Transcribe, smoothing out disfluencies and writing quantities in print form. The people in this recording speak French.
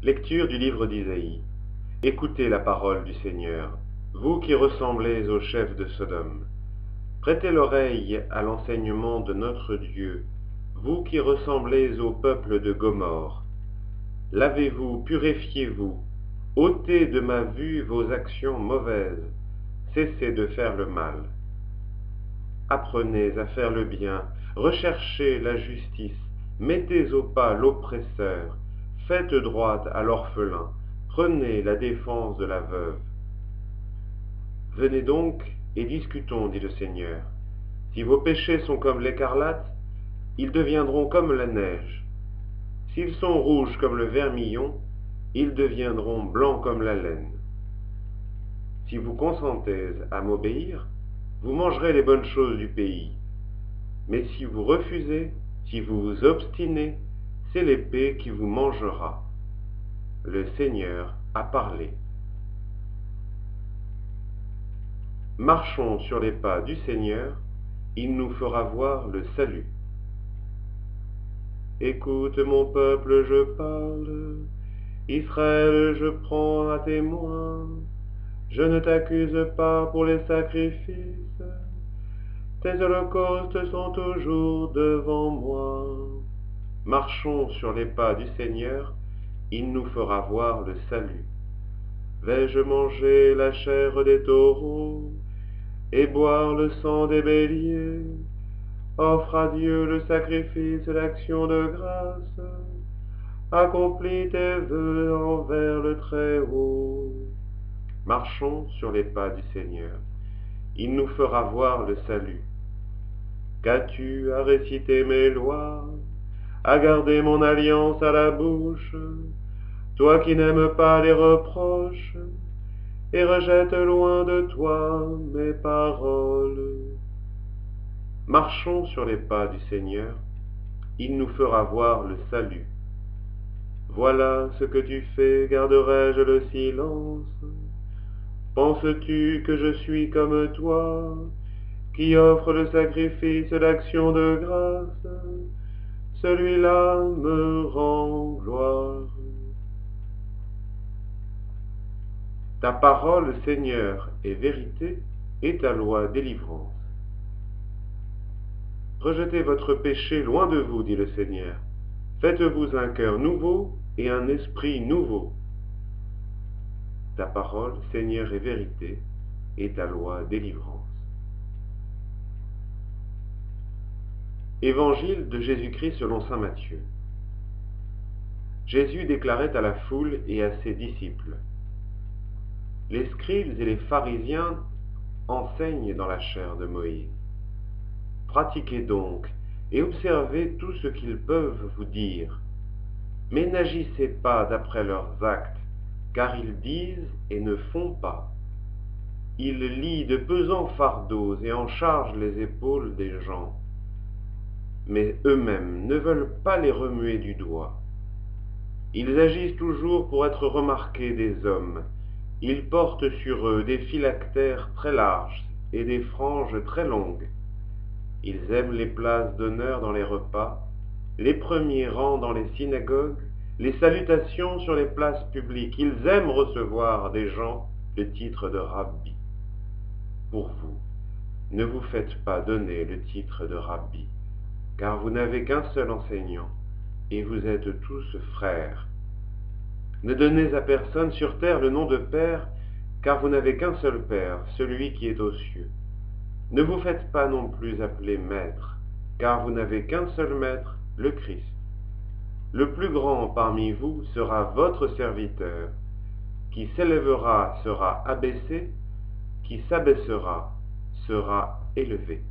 Lecture du livre d'Isaïe. Écoutez la parole du Seigneur, vous qui ressemblez aux chefs de Sodome. Prêtez l'oreille à l'enseignement de notre Dieu, vous qui ressemblez au peuple de Gomorrhe. Lavez-vous, purifiez-vous, ôtez de ma vue vos actions mauvaises, cessez de faire le mal. Apprenez à faire le bien, recherchez la justice, mettez au pas l'oppresseur, faites droit à l'orphelin, prenez la défense de la veuve. Venez donc et discutons, dit le Seigneur. Si vos péchés sont comme l'écarlate, ils deviendront comme la neige. S'ils sont rouges comme le vermillon, ils deviendront blancs comme la laine. Si vous consentez à m'obéir, vous mangerez les bonnes choses du pays. Mais si vous refusez, si vous vous obstinez, c'est l'épée qui vous mangera. Le Seigneur a parlé. Marchons sur les pas du Seigneur, il nous fera voir le salut. Écoute mon peuple, je parle, Israël, je prends à témoin, je ne t'accuse pas pour les sacrifices, tes holocaustes sont toujours devant moi. Marchons sur les pas du Seigneur, il nous fera voir le salut. Vais-je manger la chair des taureaux et boire le sang des béliers? Offre à Dieu le sacrifice d'action de grâce. Accomplis tes vœux envers le Très-Haut. Marchons sur les pas du Seigneur. Il nous fera voir le salut. Qu'as-tu à réciter mes lois, à garder mon alliance à la bouche, toi qui n'aimes pas les reproches, et rejette loin de toi mes paroles. Marchons sur les pas du Seigneur, il nous fera voir le salut. Voilà ce que tu fais, garderai-je le silence? Penses-tu que je suis comme toi, qui offre le sacrifice d'action de grâce? Celui-là me rend gloire. Ta parole, Seigneur, est vérité, et ta loi délivrance. Rejetez votre péché loin de vous, dit le Seigneur. Faites-vous un cœur nouveau et un esprit nouveau. Ta parole, Seigneur, est vérité, et ta loi délivrance. Évangile de Jésus-Christ selon saint Matthieu. Jésus déclarait à la foule et à ses disciples: les scribes et les pharisiens enseignent dans la chair de Moïse. Pratiquez donc et observez tout ce qu'ils peuvent vous dire. Mais n'agissez pas d'après leurs actes, car ils disent et ne font pas. Ils lient de pesants fardeaux et en chargent les épaules des gens, mais eux-mêmes ne veulent pas les remuer du doigt. Ils agissent toujours pour être remarqués des hommes. Ils portent sur eux des phylactères très larges et des franges très longues. Ils aiment les places d'honneur dans les repas, les premiers rangs dans les synagogues, les salutations sur les places publiques. Ils aiment recevoir des gens le titre de rabbi. Pour vous, ne vous faites pas donner le titre de rabbi, car vous n'avez qu'un seul enseignant, et vous êtes tous frères. Ne donnez à personne sur terre le nom de Père, car vous n'avez qu'un seul Père, celui qui est aux cieux. Ne vous faites pas non plus appeler Maître, car vous n'avez qu'un seul Maître, le Christ. Le plus grand parmi vous sera votre serviteur. Qui s'élèvera sera abaissé, qui s'abaissera sera élevé.